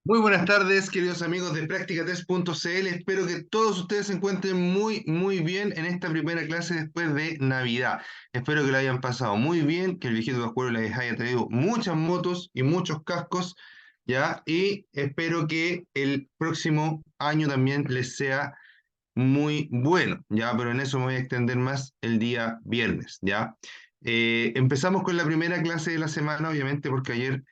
Muy buenas tardes, queridos amigos de Practicatest.cl. Espero que todos ustedes se encuentren muy bien en esta primera clase después de Navidad. Espero que lo hayan pasado muy bien, que el viejito Pascuero les haya traído muchas motos y muchos cascos, ¿ya? Y espero que el próximo año también les sea muy bueno, ¿ya? Pero en eso me voy a extender más el día viernes, ¿ya? Empezamos con la primera clase de la semana, obviamente, porque ayer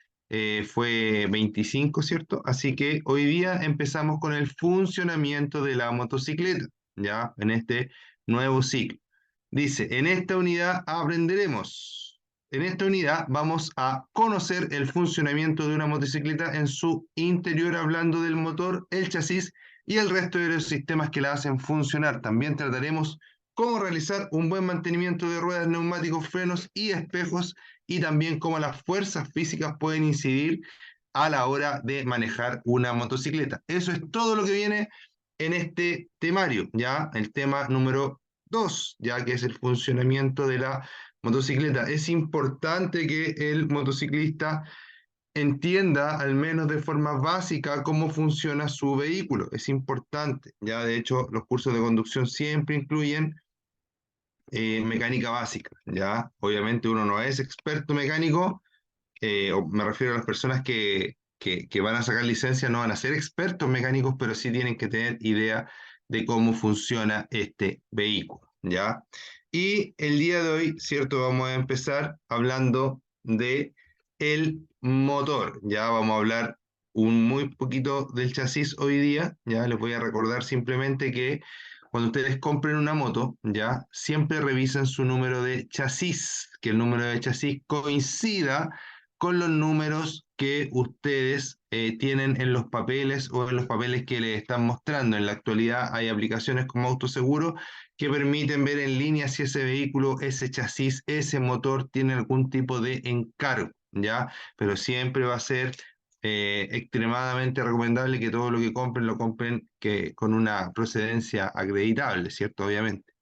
fue 25, ¿cierto? Así que hoy día empezamos con el funcionamiento de la motocicleta, ¿ya? En este nuevo ciclo. Dice, en esta unidad vamos a conocer el funcionamiento de una motocicleta en su interior, hablando del motor, el chasis y el resto de los sistemas que la hacen funcionar. También trataremos cómo realizar un buen mantenimiento de ruedas, neumáticos, frenos y espejos, y también cómo las fuerzas físicas pueden incidir a la hora de manejar una motocicleta. Eso es todo lo que viene en este temario, ya el tema número 2, ya que es el funcionamiento de la motocicleta. Es importante que el motociclista entienda, al menos de forma básica, cómo funciona su vehículo. Es importante. Ya, de hecho, los cursos de conducción siempre incluyen mecánica básica. Ya, obviamente uno no es experto mecánico, o me refiero a las personas que van a sacar licencia, no van a ser expertos mecánicos, pero sí tienen que tener idea de cómo funciona este vehículo. Ya. Y el día de hoy, cierto, vamos a empezar hablando de el motor. Ya vamos a hablar un muy poquito del chasis hoy día. Ya les voy a recordar simplemente que cuando ustedes compren una moto, ya siempre revisen su número de chasis, que el número de chasis coincida con los números que ustedes tienen en los papeles o en los papeles que les están mostrando. En la actualidad hay aplicaciones como Autoseguro que permiten ver en línea si ese vehículo, ese chasis, ese motor tiene algún tipo de encargo, ¿ya? Pero siempre va a ser extremadamente recomendable que todo lo que compren lo compren con una procedencia acreditable, ¿cierto? Obviamente.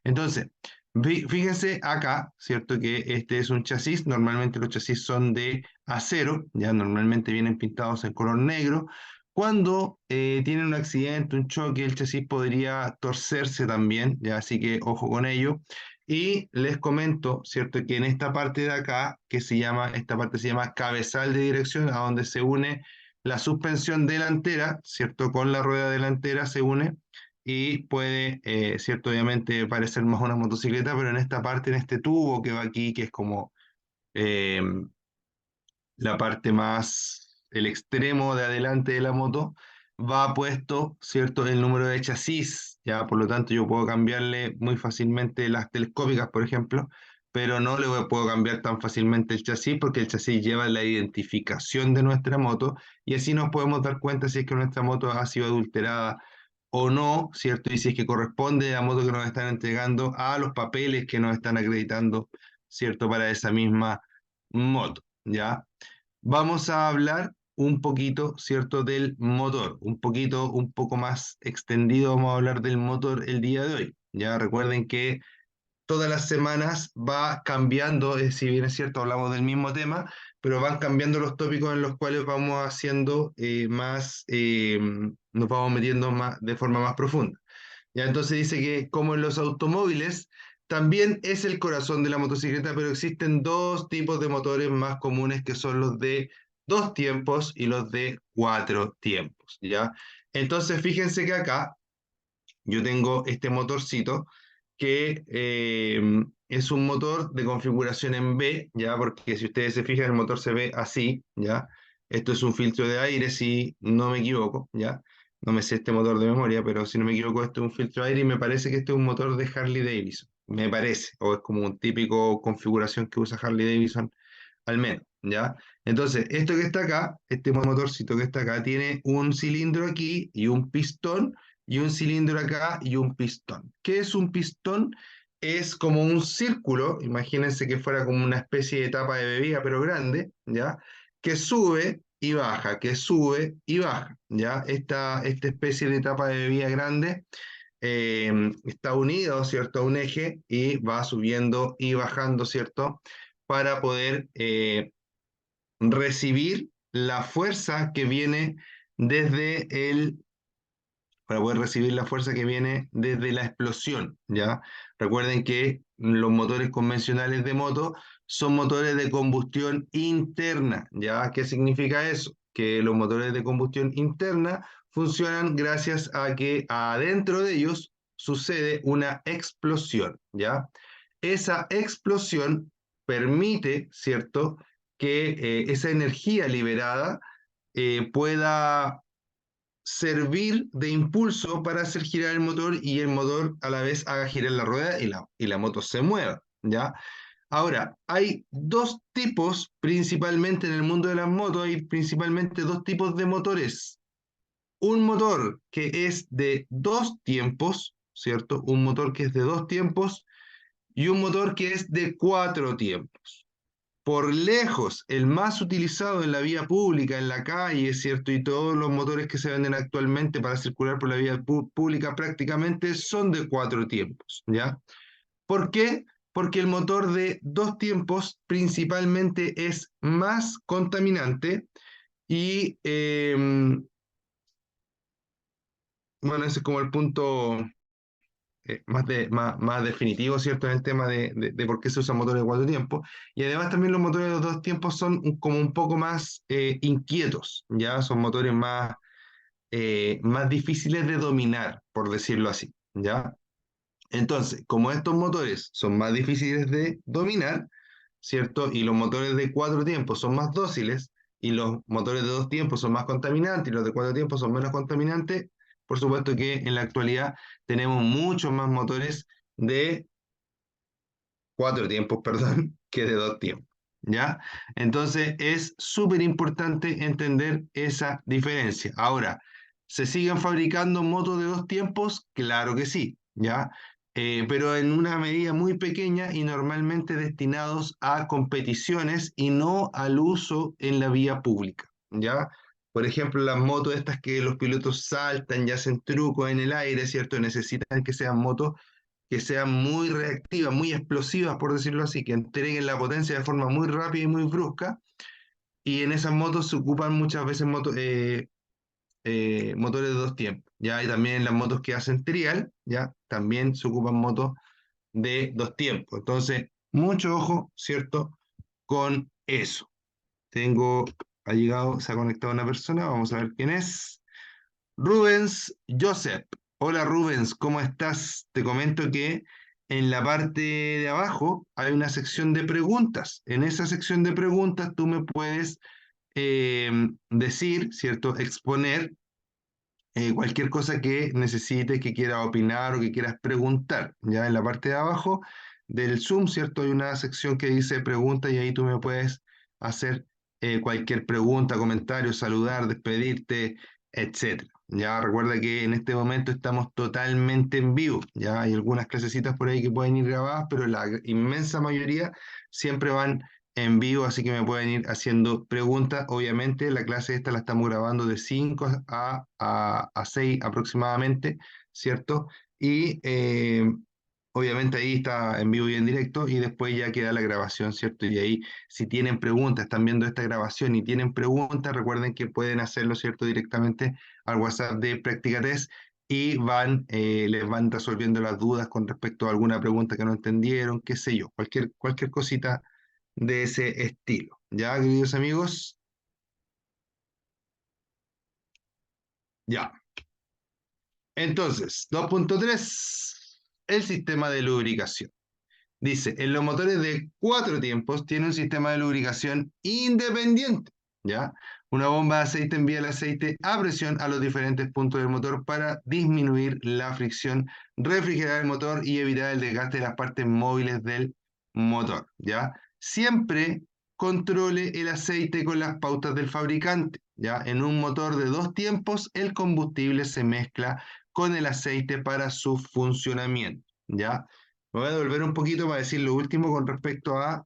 Entonces, fíjense acá, ¿cierto? Que este es un chasis. Normalmente los chasis son de acero, ya normalmente vienen pintados en color negro. Cuando tienen un accidente, un choque, el chasis podría torcerse también, ya, así que ojo con ello. Y les comento, ¿cierto? Que en esta parte de acá, esta parte se llama cabezal de dirección, a donde se une la suspensión delantera, ¿cierto? Con la rueda delantera se une y puede, cierto, obviamente parecer más una motocicleta, pero en esta parte, en este tubo que va aquí, que es como eh, la parte más, el extremo de adelante de la moto, va puesto, cierto, el número de chasis, ya, por lo tanto yo puedo cambiarle muy fácilmente las telescópicas, por ejemplo, pero no puedo cambiar tan fácilmente el chasis porque el chasis lleva la identificación de nuestra moto y así nos podemos dar cuenta si es que nuestra moto ha sido adulterada o no, ¿cierto? Y si es que corresponde a la moto que nos están entregando a los papeles que nos están acreditando, ¿cierto? Para esa misma moto, ¿ya? Vamos a hablar un poquito, ¿cierto? Del motor, un poco más extendido vamos a hablar del motor el día de hoy. Ya recuerden que todas las semanas va cambiando, si bien es cierto, hablamos del mismo tema, pero van cambiando los tópicos en los cuales vamos haciendo nos vamos metiendo más, de forma más profunda. Ya entonces dice que como en los automóviles, también es el corazón de la motocicleta, pero existen dos tipos de motores más comunes que son los de dos tiempos y los de cuatro tiempos, ¿ya? Entonces fíjense que acá yo tengo este motorcito que es un motor de configuración en B, ¿ya? Porque si ustedes se fijan, el motor se ve así, ¿ya? Esto es un filtro de aire, si no me equivoco, ¿ya? No me sé este motor de memoria, pero si no me equivoco, este es un filtro de aire y me parece que este es un motor de Harley Davidson, me parece, o es como un típico configuración que usa Harley Davidson, al menos, ¿ya? Entonces, esto que está acá, este motorcito que está acá, tiene un cilindro aquí y un pistón, y un cilindro acá y un pistón. ¿Qué es un pistón? Es como un círculo, imagínense que fuera como una especie de tapa de bebida, pero grande, ¿ya? Que sube y baja, que sube y baja, ¿ya? Esta especie de tapa de bebida grande está unido, ¿cierto? A un eje y va subiendo y bajando, ¿cierto? Para poder recibir la fuerza que viene para poder recibir la fuerza que viene desde la explosión, ¿ya? Recuerden que los motores convencionales de moto son motores de combustión interna, ¿ya? ¿Qué significa eso? Que los motores de combustión interna funcionan gracias a que adentro de ellos sucede una explosión, ¿ya? Esa explosión permite, ¿cierto?, que esa energía liberada pueda servir de impulso para hacer girar el motor y el motor a la vez haga girar la rueda y la moto se mueva, ¿ya? Ahora, hay dos tipos, principalmente en el mundo de las motos, hay principalmente dos tipos de motores. Un motor que es de dos tiempos, ¿cierto? Un motor que es de dos tiempos y un motor que es de cuatro tiempos. Por lejos, el más utilizado en la vía pública, en la calle, ¿cierto? Y todos los motores que se venden actualmente para circular por la vía pública prácticamente son de cuatro tiempos, ¿ya? ¿Por qué? Porque el motor de dos tiempos principalmente es más contaminante y, bueno, ese es como el punto más definitivo, ¿cierto? En el tema de por qué se usan motores de cuatro tiempos. Y además también los motores de los dos tiempos son como un poco más inquietos, ¿ya? Son motores más difíciles de dominar, por decirlo así, ¿ya? Entonces, como estos motores son más difíciles de dominar, ¿cierto? Y los motores de cuatro tiempos son más dóciles, y los motores de dos tiempos son más contaminantes, y los de cuatro tiempos son menos contaminantes, por supuesto que en la actualidad tenemos muchos más motores de cuatro tiempos, perdón, que de dos tiempos, ¿ya? Entonces es súper importante entender esa diferencia. Ahora, ¿se siguen fabricando motos de dos tiempos? Claro que sí, ¿ya? Pero en una medida muy pequeña y normalmente destinados a competiciones y no al uso en la vía pública, ¿ya? Por ejemplo, las motos estas que los pilotos saltan y hacen trucos en el aire, ¿cierto? Necesitan que sean motos que sean muy reactivas, muy explosivas, por decirlo así, que entreguen la potencia de forma muy rápida y muy brusca. Y en esas motos se ocupan muchas veces motores de dos tiempos. Ya, y también en las motos que hacen trial, ya, también se ocupan motos de dos tiempos. Entonces, mucho ojo, ¿cierto? Con eso. Ha llegado, se ha conectado una persona, vamos a ver quién es. Rubens Joseph. Hola Rubens, ¿cómo estás? Te comento que en la parte de abajo hay una sección de preguntas. En esa sección de preguntas tú me puedes decir, ¿cierto? Exponer cualquier cosa que necesites, que quieras opinar o que quieras preguntar. Ya en la parte de abajo del Zoom, ¿cierto? Hay una sección que dice pregunta y ahí tú me puedes hacer cualquier pregunta, comentario, saludar, despedirte, etcétera. Ya recuerda que en este momento estamos totalmente en vivo. Ya hay algunas clasecitas por ahí que pueden ir grabadas, pero la inmensa mayoría siempre van en vivo, así que me pueden ir haciendo preguntas. Obviamente, la clase esta la estamos grabando de 5 a 6 aproximadamente, ¿cierto? Y obviamente ahí está en vivo y en directo, y después ya queda la grabación, ¿cierto? Y ahí, si tienen preguntas, están viendo esta grabación y tienen preguntas, recuerden que pueden hacerlo, ¿cierto? Directamente al WhatsApp de Práctica Test. Y les van resolviendo las dudas con respecto a alguna pregunta que no entendieron, qué sé yo, cualquier cosita de ese estilo. ¿Ya, queridos amigos? Ya. Entonces, 2.3, el sistema de lubricación. Dice, en los motores de cuatro tiempos tiene un sistema de lubricación independiente, ¿ya? Una bomba de aceite envía el aceite a presión a los diferentes puntos del motor para disminuir la fricción, refrigerar el motor y evitar el desgaste de las partes móviles del motor, ¿ya? Siempre controle el aceite con las pautas del fabricante, ¿ya? En un motor de dos tiempos, el combustible se mezcla con el aceite para su funcionamiento, ¿ya? Me voy a devolver un poquito para decir lo último con respecto a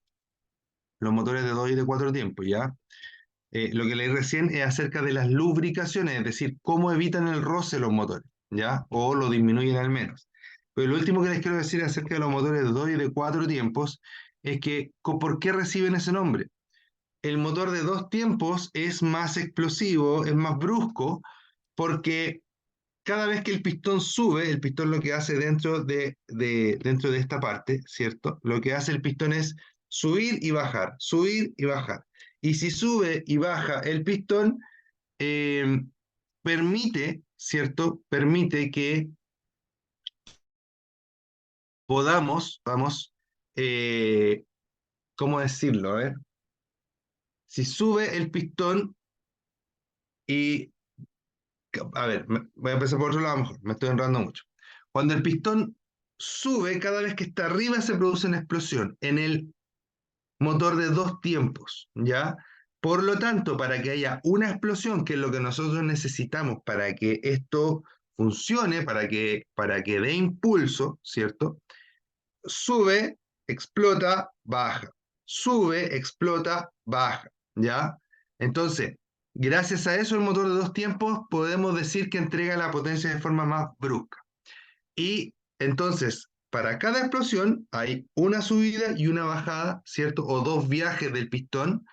los motores de dos y de cuatro tiempos, ¿ya? Lo que leí recién es acerca de las lubricaciones, es decir, cómo evitan el roce los motores, ¿ya? O lo disminuyen al menos. Pero lo último que les quiero decir acerca de los motores de dos y de cuatro tiempos es que, ¿por qué reciben ese nombre? el motor de dos tiempos es más explosivo, es más brusco, porque cada vez que el pistón sube, el pistón lo que hace dentro de esta parte, ¿cierto? Lo que hace el pistón es subir y bajar, subir y bajar. Y si sube y baja el pistón, eh, permite, ¿cierto? Permite que podamos, ¿cómo decirlo? A ver, si sube el pistón y, a ver, voy a empezar por otro lado mejor, me estoy enredando mucho. Cuando el pistón sube, cada vez que está arriba se produce una explosión en el motor de dos tiempos, ¿ya? Por lo tanto, para que haya una explosión, que es lo que nosotros necesitamos para que esto funcione, para que dé impulso, ¿cierto? Sube, explota, baja. Sube, explota, baja, ¿ya? Entonces, gracias a eso, el motor de dos tiempos podemos decir que entrega la potencia de forma más brusca. Y entonces, para cada explosión hay una subida y una bajada, ¿cierto? O dos viajes del pistón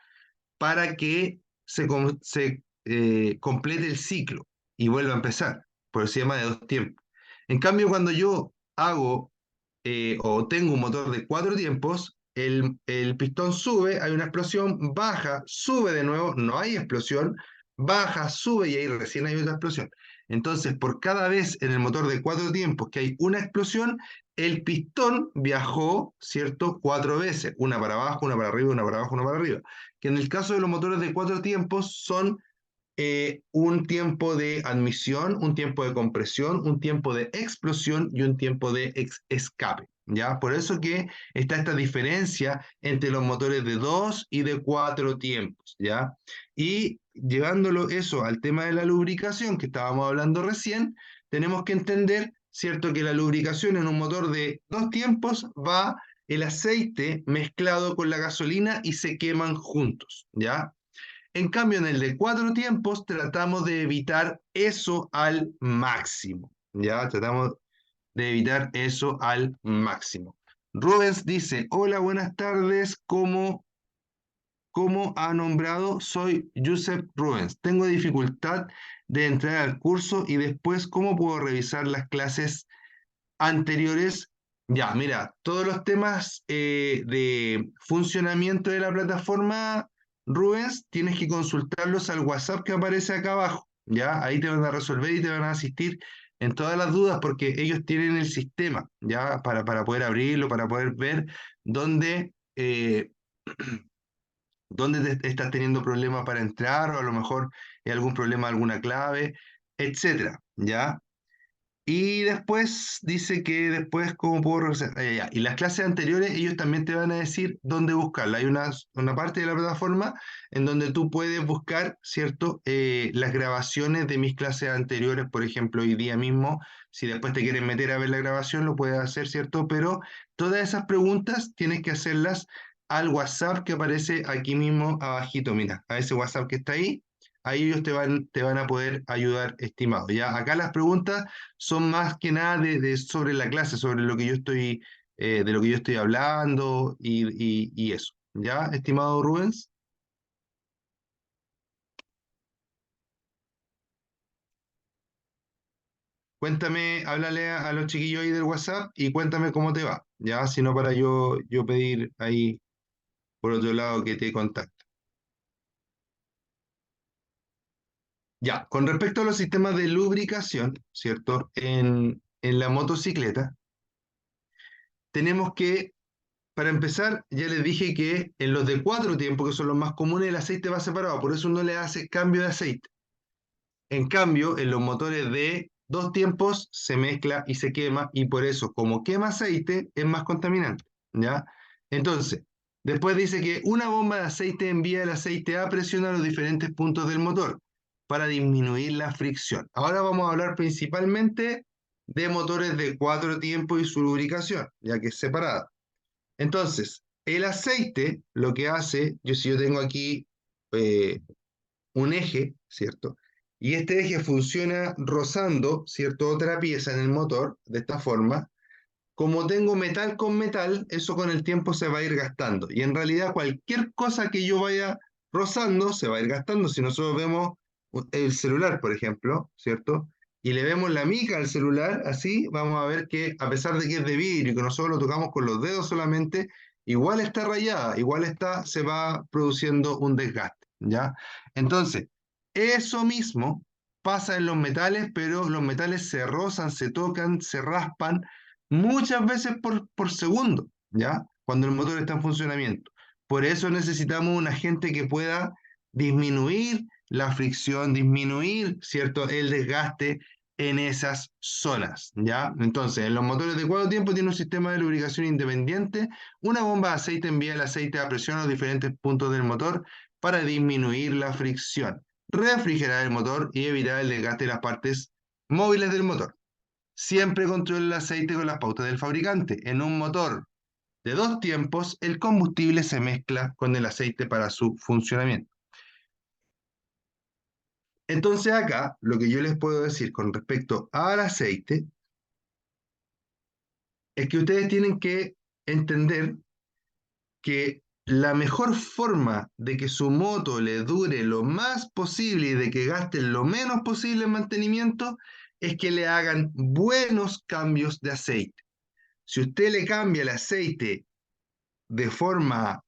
para que se complete el ciclo y vuelva a empezar. Por eso se llama de dos tiempos. En cambio, cuando yo hago o tengo un motor de cuatro tiempos, el pistón sube, hay una explosión, baja, sube de nuevo, no hay explosión, baja, sube y ahí recién hay otra explosión. Entonces, por cada vez en el motor de cuatro tiempos que hay una explosión, el pistón viajó, ¿cierto? Cuatro veces, una para abajo, una para arriba, una para abajo, una para arriba. Que en el caso de los motores de cuatro tiempos son un tiempo de admisión, un tiempo de compresión, un tiempo de explosión y un tiempo de escape. ¿Ya? Por eso que está esta diferencia entre los motores de dos y de cuatro tiempos. ¿Ya? Y llevándolo eso al tema de la lubricación que estábamos hablando recién, tenemos que entender, ¿cierto?, que la lubricación en un motor de dos tiempos va el aceite mezclado con la gasolina y se queman juntos. ¿Ya? En cambio, en el de cuatro tiempos tratamos de evitar eso al máximo. Ya, tratamos de evitar eso al máximo. Rubens dice, hola, buenas tardes, ¿cómo ha nombrado? Soy Joseph Rubens. Tengo dificultad de entrar al curso y después, ¿cómo puedo revisar las clases anteriores? Ya, mira, todos los temas de funcionamiento de la plataforma, Rubens, tienes que consultarlos al WhatsApp que aparece acá abajo, ¿ya? Ahí te van a resolver y te van a asistir en todas las dudas porque ellos tienen el sistema, ¿ya? Para poder abrirlo, para poder ver dónde, dónde estás teniendo problemas para entrar o a lo mejor hay algún problema, alguna clave, etcétera, ¿ya? Y después dice que después, ¿cómo puedo revisar? Ya. Y las clases anteriores, ellos también te van a decir dónde buscarla. Hay una parte de la plataforma en donde tú puedes buscar, ¿cierto? Las grabaciones de mis clases anteriores, por ejemplo, hoy día mismo. Si después te quieres meter a ver la grabación, lo puedes hacer, ¿cierto? Pero todas esas preguntas tienes que hacerlas al WhatsApp que aparece aquí mismo abajito. Mira, a ese WhatsApp que está ahí. Ahí ellos te van a poder ayudar, estimado. Ya, acá las preguntas son más que nada sobre la clase, sobre lo que yo estoy, de lo que yo estoy hablando y eso. ¿Ya, estimado Rubens? Cuéntame, háblale a los chiquillos ahí del WhatsApp y cuéntame cómo te va. Ya, si no para yo pedir ahí por otro lado que te contacte. Ya, con respecto a los sistemas de lubricación, ¿cierto? En la motocicleta, tenemos que, para empezar, ya les dije que en los de cuatro tiempos, que son los más comunes, el aceite va separado, por eso uno le hace cambio de aceite. En cambio, en los motores de dos tiempos se mezcla y se quema, y por eso, como quema aceite, es más contaminante, ¿ya? Entonces, después dice que una bomba de aceite envía el aceite a presión a los diferentes puntos del motor para disminuir la fricción. Ahora vamos a hablar principalmente de motores de cuatro tiempos y su lubricación, ya que es separada. Entonces, el aceite lo que hace, si yo tengo aquí eh, un eje, ¿cierto? Y este eje funciona rozando, ¿cierto? Otra pieza en el motor, de esta forma. Como tengo metal con metal, eso con el tiempo se va a ir gastando. Y en realidad cualquier cosa que yo vaya rozando, se va a ir gastando. Si nosotros vemos el celular, por ejemplo, ¿cierto? Y le vemos la mica al celular, así vamos a ver que a pesar de que es de vidrio y que nosotros lo tocamos con los dedos solamente, igual está rayada, igual está, se va produciendo un desgaste, ¿ya? Entonces, eso mismo pasa en los metales, pero los metales se rozan, se tocan, se raspan muchas veces por segundo, ¿ya? Cuando el motor está en funcionamiento. Por eso necesitamos un agente que pueda disminuir la fricción, disminuir, ¿cierto?, el desgaste en esas zonas, ¿ya? Entonces, en los motores de 4 tiempos tiene un sistema de lubricación independiente. Una bomba de aceite envía el aceite a presión a los diferentes puntos del motor para disminuir la fricción, refrigerar el motor y evitar el desgaste de las partes móviles del motor. Siempre controle el aceite con las pautas del fabricante. En un motor de 2 tiempos, el combustible se mezcla con el aceite para su funcionamiento. Entonces acá, lo que yo les puedo decir con respecto al aceite es que ustedes tienen que entender que la mejor forma de que su moto le dure lo más posible y de que gasten lo menos posible en mantenimiento es que le hagan buenos cambios de aceite. Si usted le cambia el aceite de forma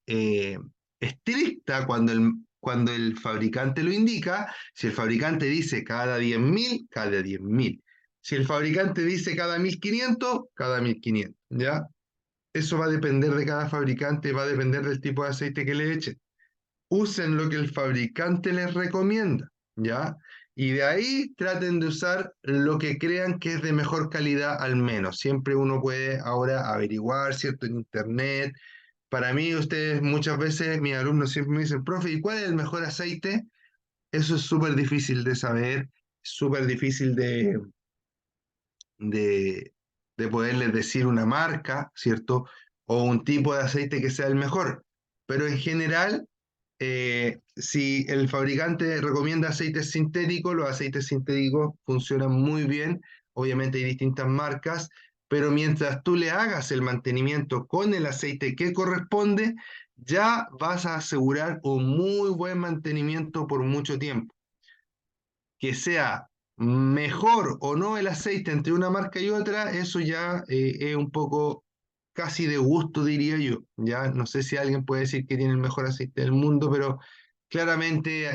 estricta cuando el fabricante lo indica, si el fabricante dice cada 10.000, cada 10.000. Si el fabricante dice cada 1.500, cada 1.500, ¿ya? Eso va a depender de cada fabricante, va a depender del tipo de aceite que le echen. Usen lo que el fabricante les recomienda, ¿ya? Y de ahí traten de usar lo que crean que es de mejor calidad al menos. Siempre uno puede ahora averiguar, ¿cierto? En internet. Para mí, ustedes muchas veces, mis alumnos siempre me dicen, profe, ¿y cuál es el mejor aceite? Eso es súper difícil de saber, súper difícil de, de poderles decir una marca, ¿cierto? O un tipo de aceite que sea el mejor. Pero en general, si el fabricante recomienda aceites sintéticos, los aceites sintéticos funcionan muy bien. Obviamente hay distintas marcas, pero mientras tú le hagas el mantenimiento con el aceite que corresponde, ya vas a asegurar un muy buen mantenimiento por mucho tiempo. Que sea mejor o no el aceite entre una marca y otra, eso ya es un poco casi de gusto, diría yo. Ya no sé si alguien puede decir que tiene el mejor aceite del mundo, pero claramente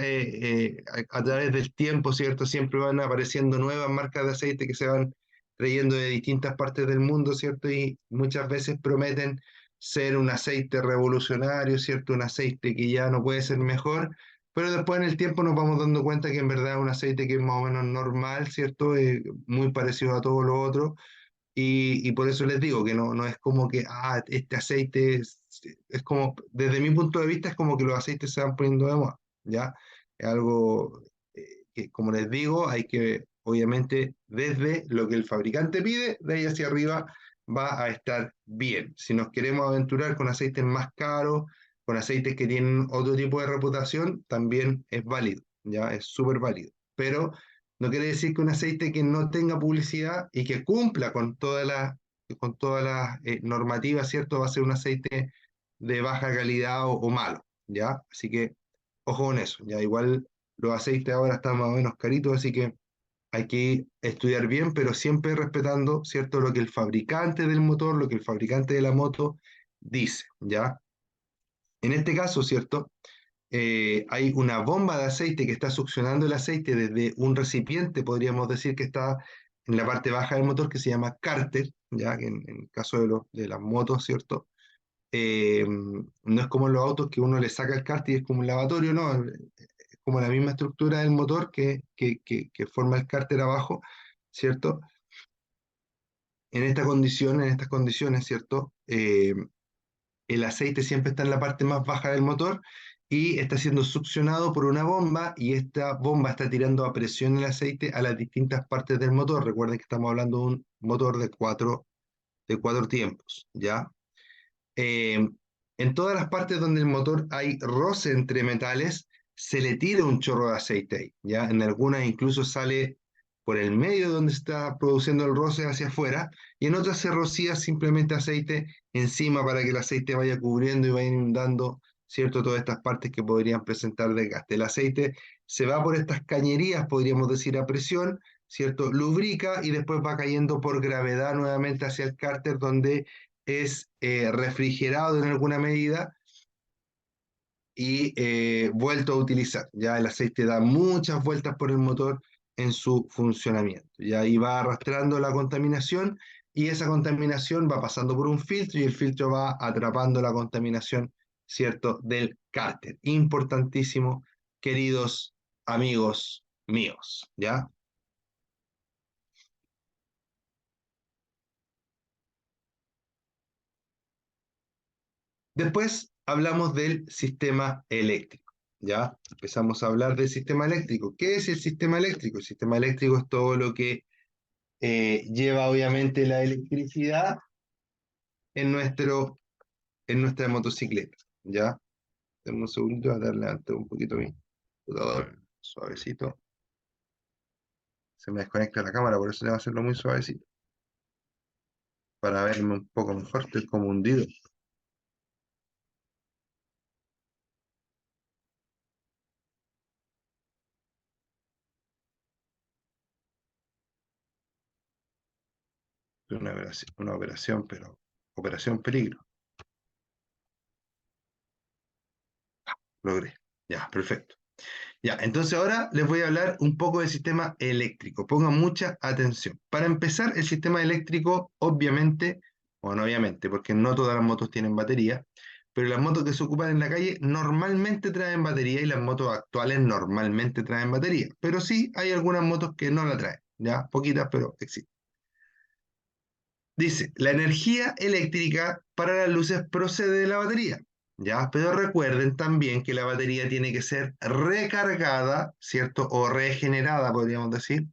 a través del tiempo, ¿cierto? Siempre van apareciendo nuevas marcas de aceite que se van trayendo de distintas partes del mundo, ¿cierto? Y muchas veces prometen ser un aceite revolucionario, ¿cierto? Un aceite que ya no puede ser mejor, pero después en el tiempo nos vamos dando cuenta que en verdad es un aceite que es más o menos normal, ¿cierto? Muy parecido a todo lo otro. Y por eso les digo que no es como que, este aceite es como, desde mi punto de vista, es como que los aceites se van poniendo de moda, ¿ya? Es algo que, como les digo, hay que, obviamente, desde lo que el fabricante pide, de ahí hacia arriba va a estar bien. Si nos queremos aventurar con aceites más caros, con aceites que tienen otro tipo de reputación, también es válido, ¿ya? Es súper válido. Pero no quiere decir que un aceite que no tenga publicidad y que cumpla con todas las normativas, ¿cierto? Va a ser un aceite de baja calidad o malo, ¿ya? Así que ojo con eso, ¿ya? Igual los aceites ahora están más o menos caritos, así que hay que estudiar bien, pero siempre respetando, ¿cierto? Lo que el fabricante del motor, lo que el fabricante de la moto dice, ¿ya? En este caso, ¿cierto? Hay una bomba de aceite que está succionando el aceite desde un recipiente, podríamos decir que está en la parte baja del motor, que se llama cárter, ya que en el caso de las motos, ¿cierto? No es como en los autos que uno le saca el cárter y es como un lavatorio, no, es como la misma estructura del motor que forma el cárter abajo, ¿cierto? En esta condición, en estas condiciones, ¿cierto? El aceite siempre está en la parte más baja del motor y está siendo succionado por una bomba y esta bomba está tirando a presión el aceite a las distintas partes del motor. Recuerden que estamos hablando de un motor de cuatro tiempos, ¿ya? Eh, en todas las partes donde el motor hay roce entre metales, se le tira un chorro de aceite ahí, ¿ya? En algunas incluso sale por el medio donde está produciendo el roce hacia afuera, y en otras se rocía simplemente aceite encima para que el aceite vaya cubriendo y vaya inundando, ¿cierto? Todas estas partes que podrían presentar desgaste. El aceite se va por estas cañerías, podríamos decir, a presión, ¿cierto? Lubrica y después va cayendo por gravedad nuevamente hacia el cárter, donde es refrigerado en alguna medida y vuelto a utilizar. Ya el aceite da muchas vueltas por el motor en su funcionamiento. Y ahí va arrastrando la contaminación y esa contaminación va pasando por un filtro y el filtro va atrapando la contaminación, ¿cierto?, del cárter. Importantísimo, queridos amigos míos, ¿ya? Después hablamos del sistema eléctrico, ¿ya? Empezamos a hablar del sistema eléctrico. ¿Qué es el sistema eléctrico? El sistema eléctrico es todo lo que lleva obviamente la electricidad en, en nuestra motocicleta, ¿ya? Dame un segundito a darle antes un poquito mi computador, suavecito. Se me desconecta la cámara, por eso le voy a hacerlo muy suavecito, para verme un poco mejor, estoy como hundido. Es una operación, pero operación peligro. Logré. Ya, perfecto. Ya, entonces ahora les voy a hablar un poco del sistema eléctrico. Pongan mucha atención. Para empezar, el sistema eléctrico, obviamente, o no obviamente, porque no todas las motos tienen batería, pero las motos que se ocupan en la calle normalmente traen batería y las motos actuales normalmente traen batería. Pero sí hay algunas motos que no la traen, ya, poquitas, pero existen. Dice, la energía eléctrica para las luces procede de la batería, ¿ya? Pero recuerden también que la batería tiene que ser recargada, ¿cierto? O regenerada, podríamos decir,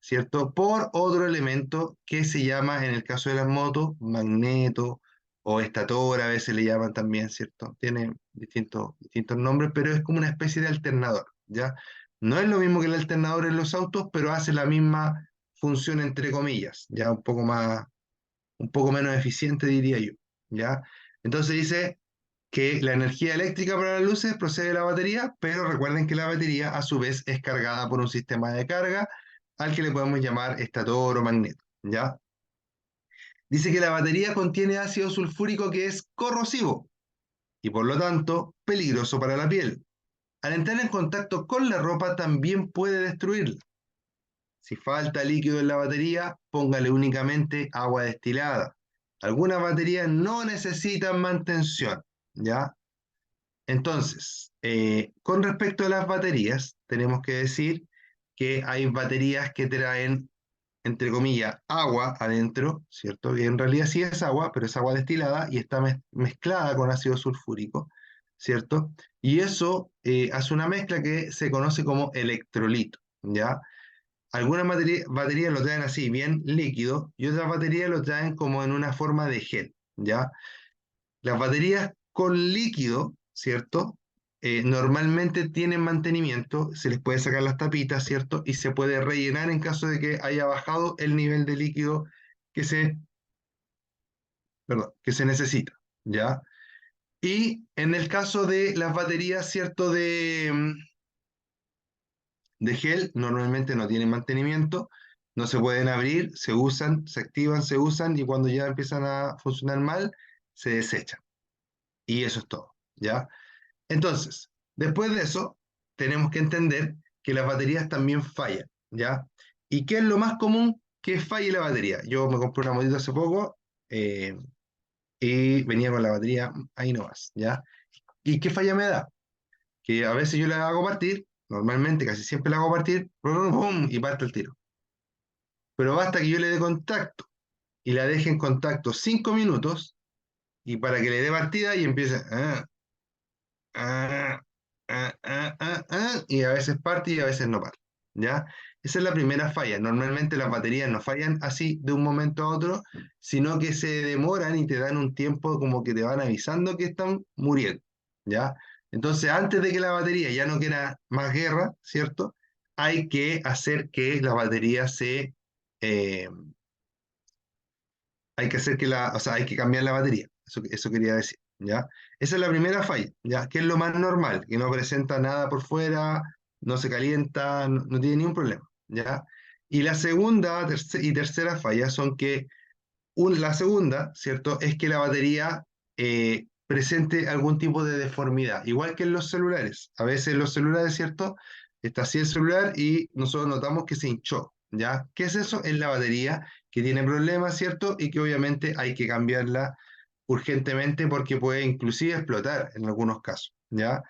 ¿cierto? Por otro elemento que se llama, en el caso de las motos, magneto o estator, a veces le llaman también, ¿cierto? Tiene distintos nombres, pero es como una especie de alternador, ¿ya? No es lo mismo que el alternador en los autos, pero hace la misma función, entre comillas, ya un poco menos eficiente, diría yo, ¿ya? Entonces dice que la energía eléctrica para las luces procede de la batería, pero recuerden que la batería a su vez es cargada por un sistema de carga al que le podemos llamar estator o magneto, ¿ya? Dice que la batería contiene ácido sulfúrico que es corrosivo y por lo tanto peligroso para la piel. Al entrar en contacto con la ropa también puede destruirla. Si falta líquido en la batería, póngale únicamente agua destilada. Algunas baterías no necesitan mantención, ¿ya? Entonces, con respecto a las baterías, tenemos que decir que hay baterías que traen, entre comillas, agua adentro, ¿cierto? Que en realidad sí es agua, pero es agua destilada y está mezclada con ácido sulfúrico, ¿cierto? Y eso hace una mezcla que se conoce como electrolito, ¿ya? Algunas baterías lo traen así, bien líquido, y otras baterías lo traen como en una forma de gel, ¿ya? Las baterías con líquido, ¿cierto? Normalmente tienen mantenimiento, se les puede sacar las tapitas, ¿cierto? Y se puede rellenar en caso de que haya bajado el nivel de líquido que se, perdón, que se necesita, ¿ya? Y en el caso de las baterías, ¿cierto? De gel normalmente no tienen mantenimiento, no se pueden abrir, se usan, se activan, se usan y cuando ya empiezan a funcionar mal, se desechan. Y eso es todo, ¿ya? Entonces, después de eso, tenemos que entender que las baterías también fallan, ¿ya? ¿Y qué es lo más común que falle la batería? Yo me compré una motito hace poco eh, y venía con la batería ahí nomás, ¿ya? ¿Y qué falla me da? Que a veces yo la hago partir, normalmente casi siempre la hago partir, ¡pum! ¡Pum! Y parte el tiro. Pero basta que yo le dé contacto y la deje en contacto 5 minutos y para que le dé partida y empiece ah, y a veces parte y a veces no parte, ¿ya? Esa es la primera falla. Normalmente las baterías no fallan así de un momento a otro, sino que se demoran y te dan un tiempo como que te van avisando que están muriendo, ¿ya? Entonces, antes de que la batería ya no quiera más guerra, ¿cierto? Hay que hacer que la batería eh, hay que hacer que o sea, hay que cambiar la batería. Eso quería decir, ¿ya? Esa es la primera falla, ¿ya? Que es lo más normal, que no presenta nada por fuera, no se calienta, no tiene ningún problema, ¿ya? Y la segunda y tercera falla son que la segunda, ¿cierto? Es que la batería presente algún tipo de deformidad, igual que en los celulares. A veces los celulares, ¿cierto? Está así el celular y nosotros notamos que se hinchó, ¿ya? ¿Qué es eso? Es la batería que tiene problemas, ¿cierto? Y que obviamente hay que cambiarla urgentemente porque puede inclusive explotar en algunos casos, ¿ya?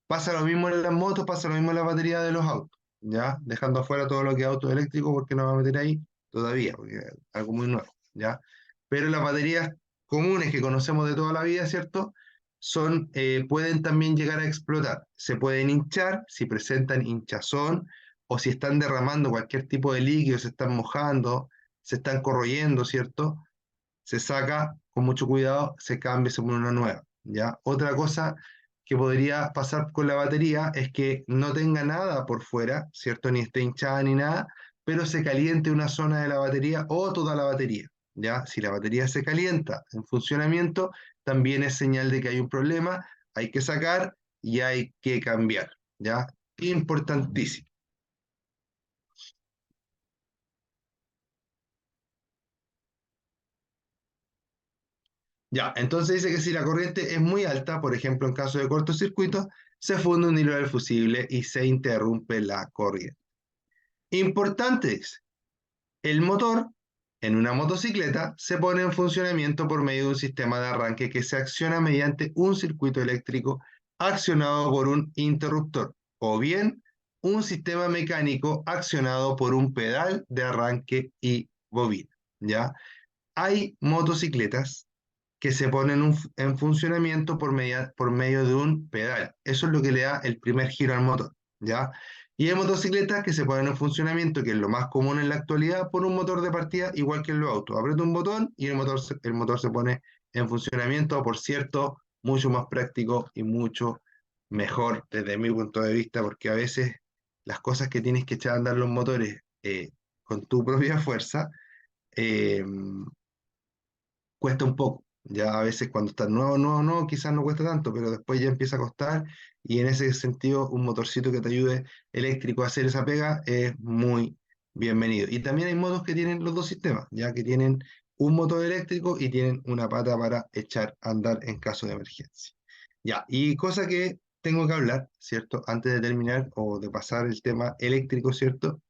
Pasa lo mismo en las motos, pasa lo mismo en la batería de los autos, ¿ya? Dejando afuera todo lo que es auto eléctrico porque no va a meter ahí todavía, porque es algo muy nuevo, ¿ya? Pero las baterías comunes que conocemos de toda la vida, ¿cierto? Pueden también llegar a explotar. Se pueden hinchar si presentan hinchazón o si están derramando cualquier tipo de líquido, se están mojando, se están corroyendo, ¿cierto? Se saca con mucho cuidado, se cambia, se pone una nueva, ¿ya? Otra cosa que podría pasar con la batería es que no tenga nada por fuera, ¿cierto? Ni esté hinchada ni nada, pero se caliente una zona de la batería o toda la batería, ¿ya? Si la batería se calienta en funcionamiento, también es señal de que hay un problema, hay que sacar y hay que cambiar, ¿ya? Importantísimo. Ya, entonces dice que si la corriente es muy alta, por ejemplo, en caso de cortocircuito, se funde un hilo del fusible y se interrumpe la corriente. Importante el motor en una motocicleta se pone en funcionamiento por medio de un sistema de arranque que se acciona mediante un circuito eléctrico accionado por un interruptor o bien un sistema mecánico accionado por un pedal de arranque y bobina. ¿Ya? Hay motocicletas que se ponen en funcionamiento por medio de un pedal. Eso es lo que le da el primer giro al motor, ¿ya? Y hay motocicletas que se ponen en funcionamiento, que es lo más común en la actualidad, por un motor de partida, igual que en los autos. Aprieta un botón y el motor se pone en funcionamiento, por cierto, mucho más práctico y mucho mejor desde mi punto de vista, porque a veces las cosas que tienes que echar a andar los motores con tu propia fuerza, eh, cuesta un poco. Ya a veces cuando está nuevo, no, quizás no cuesta tanto, pero después ya empieza a costar y en ese sentido un motorcito que te ayude eléctrico a hacer esa pega es muy bienvenido. Y también hay motos que tienen los dos sistemas, ya que tienen un motor eléctrico y tienen una pata para echar a andar en caso de emergencia. Ya, y cosa que tengo que hablar, ¿cierto? Antes de terminar o de pasar el tema eléctrico, ¿cierto?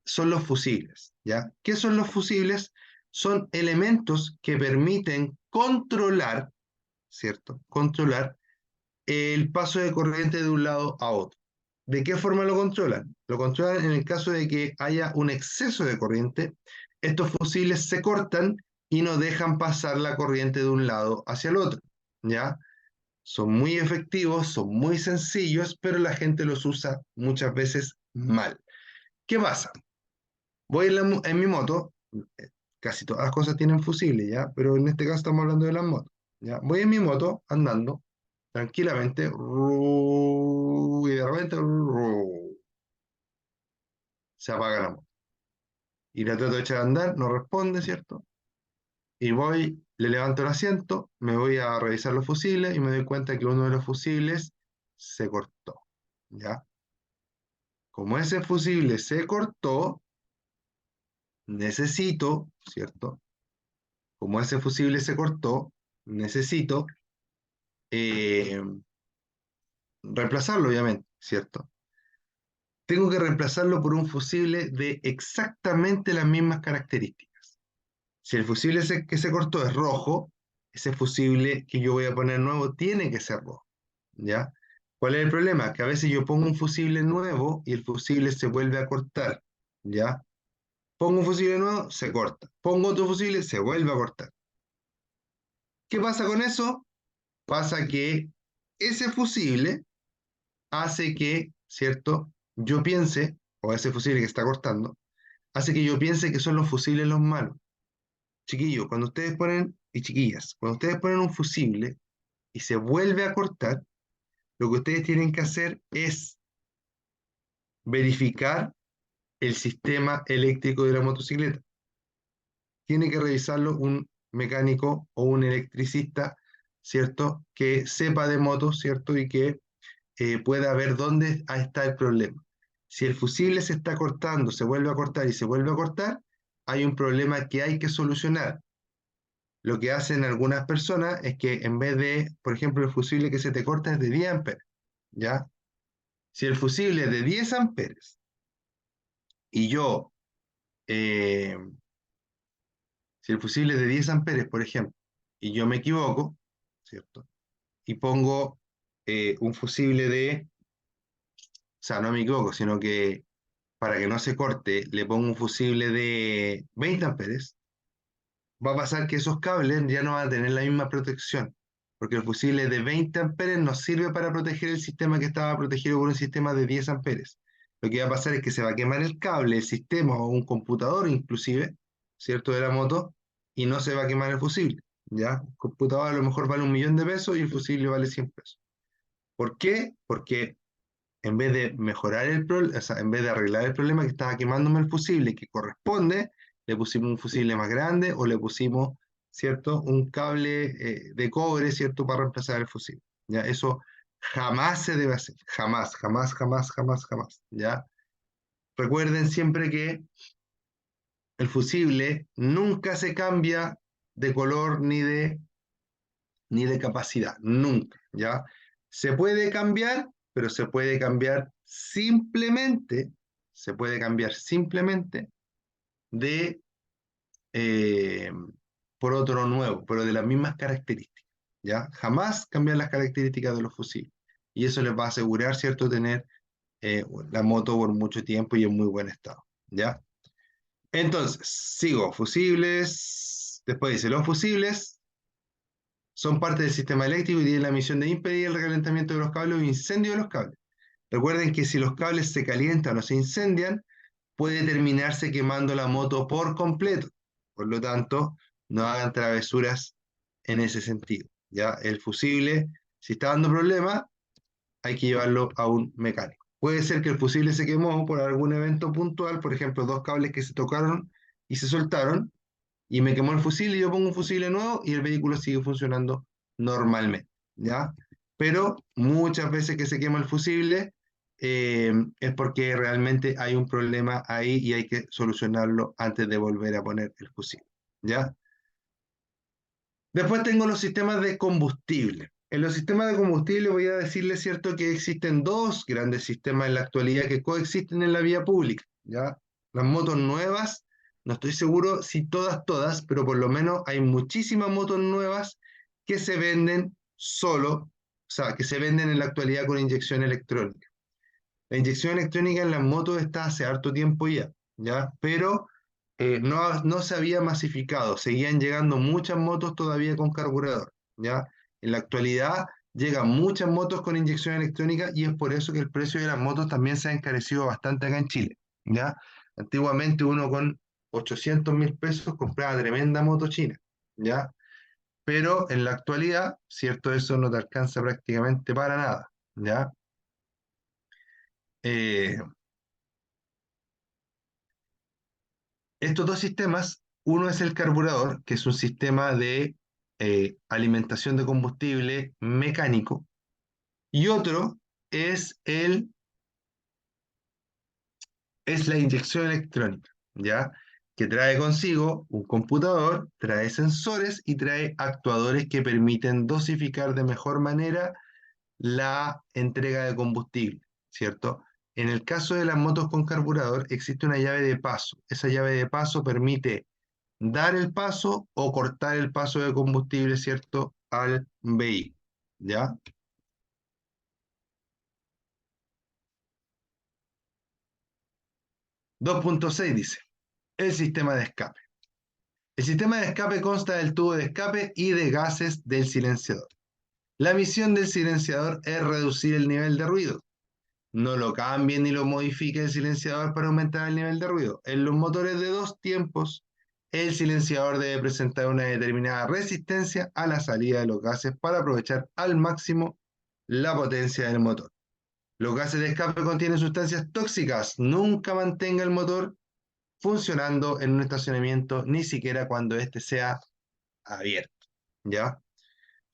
Son los fusibles, ¿ya? ¿Qué son los fusibles? Son elementos que permiten controlar, ¿cierto? Controlar el paso de corriente de un lado a otro. ¿De qué forma lo controlan? Lo controlan en el caso de que haya un exceso de corriente. Estos fusibles se cortan y no dejan pasar la corriente de un lado hacia el otro, ¿ya? Son muy efectivos, son muy sencillos, pero la gente los usa muchas veces mal. ¿Qué pasa? Voy en mi moto, casi todas las cosas tienen fusibles, ¿ya? Pero en este caso estamos hablando de las motos, ¿ya? Voy en mi moto andando tranquilamente y de repente se apaga la moto. Y la trato de echar a andar, no responde, ¿cierto? Y voy, le levanto el asiento, me voy a revisar los fusibles y me doy cuenta que uno de los fusibles se cortó, ¿ya? Como ese fusible se cortó, necesito, ¿cierto? Como ese fusible se cortó, necesito eh, reemplazarlo, obviamente, ¿cierto? Tengo que reemplazarlo por un fusible de exactamente las mismas características. Si el fusible que se cortó es rojo, ese fusible que yo voy a poner nuevo tiene que ser rojo, ¿ya? ¿Cuál es el problema? Que a veces yo pongo un fusible nuevo y el fusible se vuelve a cortar, ¿ya? Pongo un fusible nuevo, se corta. Pongo otro fusible, se vuelve a cortar. ¿Qué pasa con eso? Pasa que ese fusible hace que, ¿cierto? Yo piense, o ese fusible que está cortando, hace que yo piense que son los fusibles los malos. Chiquillos, cuando ustedes ponen, y chiquillas, cuando ustedes ponen un fusible y se vuelve a cortar, lo que ustedes tienen que hacer es verificar el sistema eléctrico de la motocicleta. Tiene que revisarlo un mecánico o un electricista ¿cierto? Que sepa de motos, ¿cierto? Y que pueda ver dónde está el problema. Si el fusible se está cortando, se vuelve a cortar y se vuelve a cortar, hay un problema que hay que solucionar. Lo que hacen algunas personas es que en vez de, por ejemplo, el fusible que se te corta es de 10 amperes, ¿ya? Si el fusible es de 10 amperes y yo, eh, si el fusible es de 10 amperes, por ejemplo, y yo me equivoco, ¿cierto? Y pongo un fusible de, o sea, no me equivoco, sino que para que no se corte, le pongo un fusible de 20 amperes, va a pasar que esos cables ya no van a tener la misma protección, porque el fusible de 20 amperes nos sirve para proteger el sistema que estaba protegido por un sistema de 10 amperes. Lo que va a pasar es que se va a quemar el cable, el sistema o un computador inclusive, ¿cierto? De la moto, y no se va a quemar el fusible, ¿ya? El computador a lo mejor vale 1.000.000 de pesos y el fusible vale 100 pesos. ¿Por qué? Porque en vez de mejorar el problema, o sea, en vez de arreglar el problema que estaba quemándome el fusible que corresponde, le pusimos un fusible más grande o le pusimos, ¿cierto? Un cable de cobre, ¿cierto? Para reemplazar el fusible. ¿Ya? Eso jamás se debe hacer. Jamás, jamás, jamás, jamás, jamás. ¿Ya? Recuerden siempre que el fusible nunca se cambia de color ni de capacidad, nunca, ¿ya? Se puede cambiar, pero se puede cambiar simplemente de, eh, por otro nuevo, pero de las mismas características, ¿ya? Jamás cambiar las características de los fusibles. Y eso les va a asegurar, ¿cierto?, tener la moto por mucho tiempo y en muy buen estado, ¿ya? Entonces, sigo, fusibles, después dice, los fusibles son parte del sistema eléctrico y tienen la misión de impedir el recalentamiento de los cables o incendio de los cables. Recuerden que si los cables se calientan o se incendian, puede terminarse quemando la moto por completo. Por lo tanto, no hagan travesuras en ese sentido. ¿Ya? El fusible, si está dando problemas, hay que llevarlo a un mecánico. Puede ser que el fusible se quemó por algún evento puntual, por ejemplo, dos cables que se tocaron y se soltaron, y me quemó el fusible y yo pongo un fusible nuevo y el vehículo sigue funcionando normalmente, ¿ya? Pero muchas veces que se quema el fusible es porque realmente hay un problema ahí y hay que solucionarlo antes de volver a poner el fusible, ¿ya? Después tengo los sistemas de combustible. En los sistemas de combustible voy a decirles, ¿cierto?, que existen dos grandes sistemas en la actualidad que coexisten en la vía pública, ¿ya? Las motos nuevas, no estoy seguro si todas, todas, pero por lo menos hay muchísimas motos nuevas que se venden solo, o sea, que se venden en la actualidad con inyección electrónica. La inyección electrónica en las motos está hace harto tiempo ya, ¿ya? Pero no se había masificado, seguían llegando muchas motos todavía con carburador, ¿ya? En la actualidad llegan muchas motos con inyección electrónica y es por eso que el precio de las motos también se ha encarecido bastante acá en Chile, ¿ya? Antiguamente uno con 800.000 pesos compraba tremenda moto china, ¿ya? Pero en la actualidad, cierto, eso no te alcanza prácticamente para nada, ¿ya? Eh, Estos dos sistemas, uno es el carburador, que es un sistema de alimentación de combustible mecánico, y otro es, es la inyección electrónica, ¿ya? Que trae consigo un computador, trae sensores y trae actuadores que permiten dosificar de mejor manera la entrega de combustible, ¿cierto? En el caso de las motos con carburador existe una llave de paso. Esa llave de paso permite dar el paso o cortar el paso de combustible, ¿cierto?, al vehículo, ¿ya? 2.6 dice, el sistema de escape. El sistema de escape consta del tubo de escape y de gases del silenciador. La misión del silenciador es reducir el nivel de ruido. No lo cambie ni lo modifique el silenciador para aumentar el nivel de ruido. En los motores de dos tiempos, el silenciador debe presentar una determinada resistencia a la salida de los gases para aprovechar al máximo la potencia del motor. Los gases de escape contienen sustancias tóxicas. Nunca mantenga el motor funcionando en un estacionamiento, ni siquiera cuando éste sea abierto, ¿ya?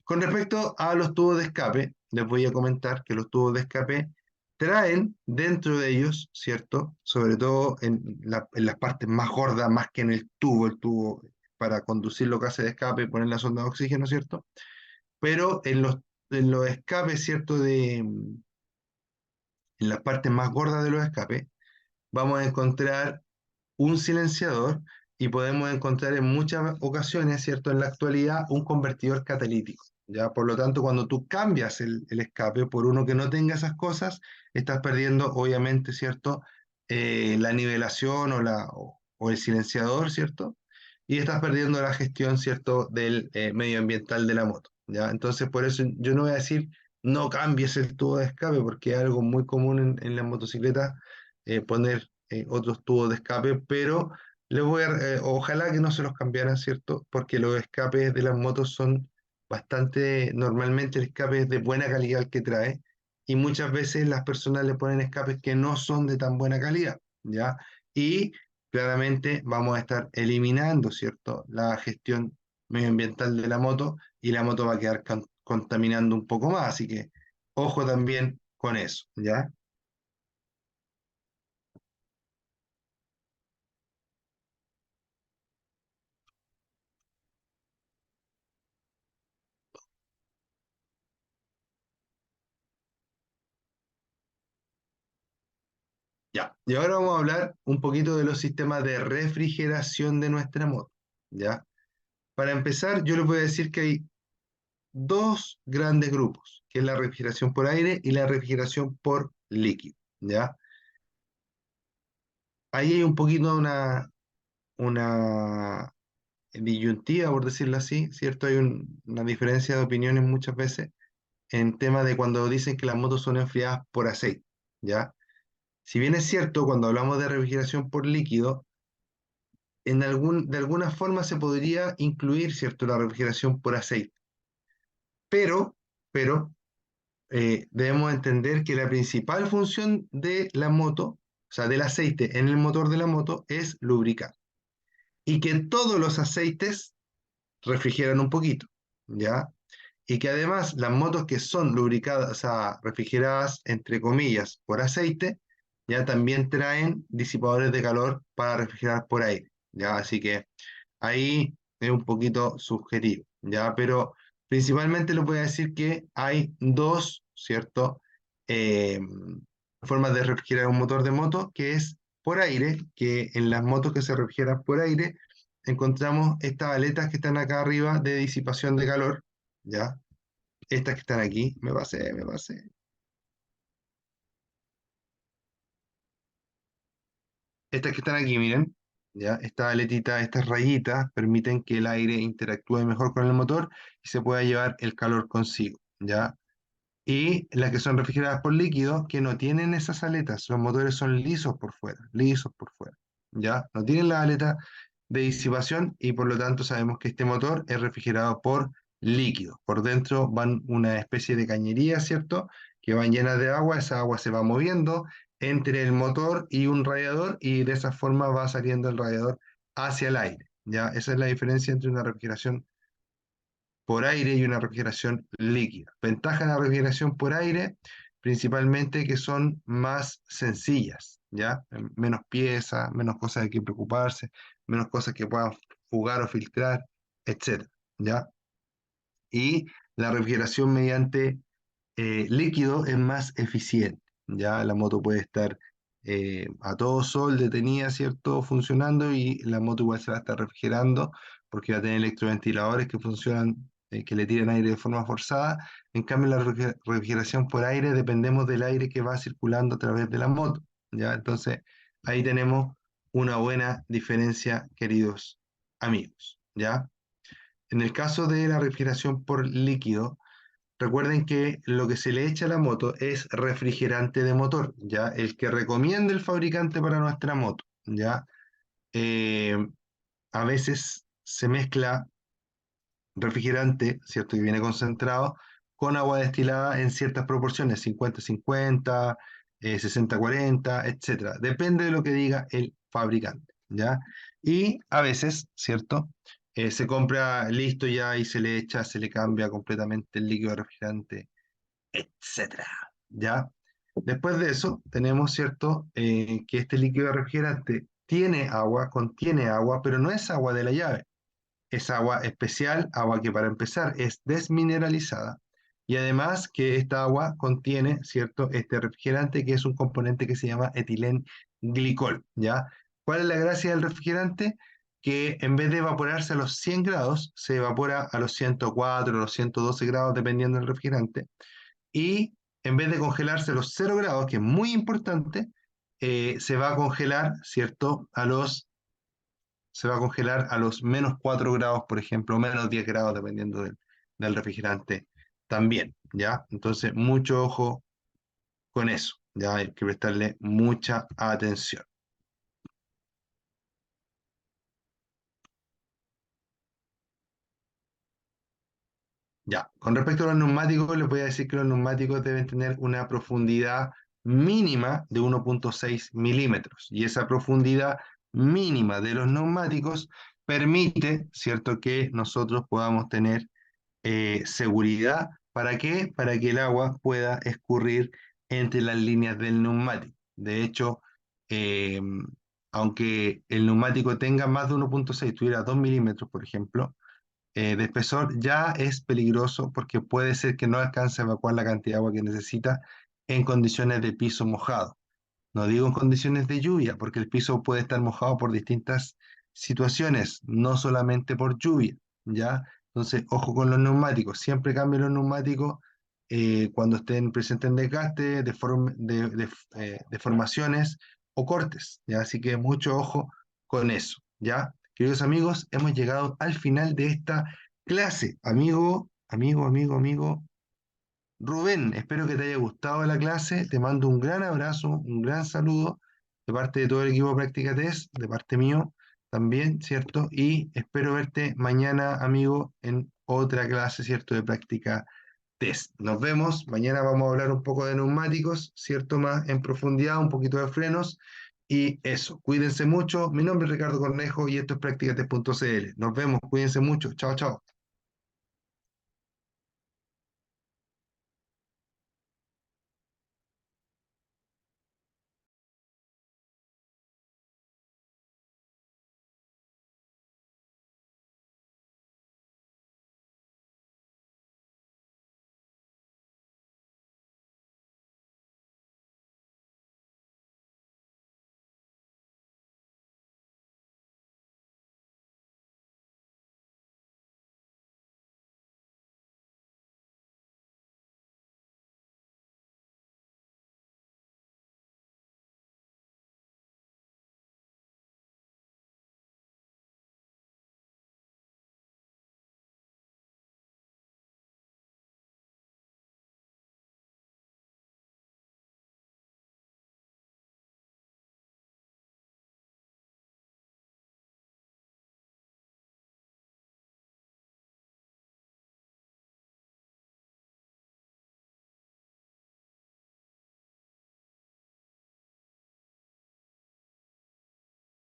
Con respecto a los tubos de escape, les voy a comentar que los tubos de escape traen dentro de ellos, ¿cierto? Sobre todo en las partes más gordas, más que en el tubo para conducir los gases de escape y poner la sonda de oxígeno, ¿cierto? Pero en los escapes, ¿cierto? En las partes más gordas de los escapes, vamos a encontrar un silenciador y podemos encontrar en muchas ocasiones, ¿cierto? En la actualidad, un convertidor catalítico. ¿Ya? Por lo tanto, cuando tú cambias el escape por uno que no tenga esas cosas, estás perdiendo, obviamente, ¿cierto? La nivelación o el silenciador, ¿cierto? Y estás perdiendo la gestión, ¿cierto? Del medioambiental de la moto, ¿ya? Entonces, por eso yo no voy a decir no cambies el tubo de escape, porque es algo muy común en las motocicletas poner otros tubos de escape, pero ojalá que no se los cambiaran, ¿cierto? Porque los escapes de las motos son bastante, normalmente el escape es de buena calidad el que trae, y muchas veces las personas le ponen escapes que no son de tan buena calidad, ¿ya? Y claramente vamos a estar eliminando, ¿cierto? La gestión medioambiental de la moto, y la moto va a quedar contaminando un poco más, así que ojo también con eso, ¿ya? Ya. Y ahora vamos a hablar un poquito de los sistemas de refrigeración de nuestra moto, ¿ya? Para empezar, yo les voy a decir que hay dos grandes grupos, que es la refrigeración por aire y la refrigeración por líquido, ¿ya? Ahí hay un poquito una disyuntiva, por decirlo así, ¿cierto? Hay una diferencia de opiniones muchas veces en tema de cuando dicen que las motos son enfriadas por aceite, ¿ya? Si bien es cierto, cuando hablamos de refrigeración por líquido, de alguna forma se podría incluir, ¿cierto?, la refrigeración por aceite, pero, pero debemos entender que la principal función de la moto, o sea, del aceite en el motor de la moto, es lubricar, y que todos los aceites refrigeran un poquito, ¿ya? Y que además las motos que son lubricadas, o sea, refrigeradas, entre comillas, por aceite, ya también traen disipadores de calor para refrigerar por aire, ¿ya? Así que ahí es un poquito subjetivo, ¿ya? Pero principalmente les voy a decir que hay dos, ¿cierto? Eh, Formas de refrigerar un motor de moto, que es por aire, que en las motos que se refrigeran por aire, encontramos estas aletas que están acá arriba de disipación de calor, ¿ya? Estas que están aquí, me pasé. Estas que están aquí, miren, ¿ya? Esta aletita, estas rayitas permiten que el aire interactúe mejor con el motor y se pueda llevar el calor consigo, ¿ya? Y las que son refrigeradas por líquido, que no tienen esas aletas, los motores son lisos por fuera, ¿ya? No tienen la aleta de disipación, y por lo tanto sabemos que este motor es refrigerado por líquido. Por dentro van una especie de cañerías, ¿cierto? Que van llenas de agua, esa agua se va moviendo entre el motor y un radiador, y de esa forma va saliendo el radiador hacia el aire, ¿ya? Esa es la diferencia entre una refrigeración por aire y una refrigeración líquida. Ventaja de la refrigeración por aire, principalmente que son más sencillas, ¿ya? Menos piezas, menos cosas de que preocuparse, menos cosas que puedan fugar o filtrar, etcétera, ¿ya? Y la refrigeración mediante líquido es más eficiente. Ya la moto puede estar a todo sol detenida, ¿cierto? Funcionando, y la moto igual se va a estar refrigerando porque va a tener electroventiladores que funcionan, que le tiran aire de forma forzada. En cambio, la refrigeración por aire dependemos del aire que va circulando a través de la moto. ¿Ya? Entonces, ahí tenemos una buena diferencia, queridos amigos. ¿Ya? En el caso de la refrigeración por líquido, recuerden que lo que se le echa a la moto es refrigerante de motor, ¿ya? El que recomienda el fabricante para nuestra moto, ¿ya? Eh, a veces se mezcla refrigerante, ¿cierto? Que viene concentrado con agua destilada en ciertas proporciones, 50-50, 60-40, etcétera. Depende de lo que diga el fabricante, ¿ya? Y a veces, ¿cierto? Se compra listo ya y se le echa, se le cambia completamente el líquido refrigerante, etcétera. ¿Ya? Después de eso, tenemos, ¿cierto?, que este líquido refrigerante tiene agua, contiene agua, pero no es agua de la llave. Es agua especial, agua que para empezar es desmineralizada. Y además que esta agua contiene, ¿cierto?, este refrigerante que es un componente que se llama etilenglicol, ¿ya? ¿Cuál es la gracia del refrigerante? Que en vez de evaporarse a los 100 grados, se evapora a los 104, a los 112 grados, dependiendo del refrigerante. Y en vez de congelarse a los 0 grados, que es muy importante, se va a congelar, ¿cierto?, se va a congelar a los menos 4 grados, por ejemplo, menos 10 grados, dependiendo del refrigerante también, ¿ya? Entonces, mucho ojo con eso, ya hay que prestarle mucha atención. Ya, con respecto a los neumáticos, les voy a decir que los neumáticos deben tener una profundidad mínima de 1,6 milímetros. Y esa profundidad mínima de los neumáticos permite, ¿cierto?, que nosotros podamos tener seguridad. ¿Para qué? Para que el agua pueda escurrir entre las líneas del neumático. De hecho, eh, aunque el neumático tenga más de 1,6, tuviera 2 milímetros, por ejemplo, de espesor, ya es peligroso porque puede ser que no alcance a evacuar la cantidad de agua que necesita en condiciones de piso mojado. No digo en condiciones de lluvia, porque el piso puede estar mojado por distintas situaciones, no solamente por lluvia, ¿ya? Entonces, ojo con los neumáticos, siempre cambien los neumáticos cuando estén presentes en desgaste, deformaciones o cortes, ¿ya? Así que mucho ojo con eso, ¿ya? Queridos amigos, hemos llegado al final de esta clase. Amigo Rubén, espero que te haya gustado la clase. Te mando un gran abrazo, un gran saludo de parte de todo el equipo de Práctica Test, de parte mío también, ¿cierto? Y espero verte mañana, amigo, en otra clase, ¿cierto? De Práctica Test. Nos vemos. Mañana vamos a hablar un poco de neumáticos, ¿cierto? Más en profundidad, un poquito de frenos. Y eso, cuídense mucho. Mi nombre es Ricardo Cornejo y esto es Practicatest.cl. Nos vemos, cuídense mucho. Chao, chao.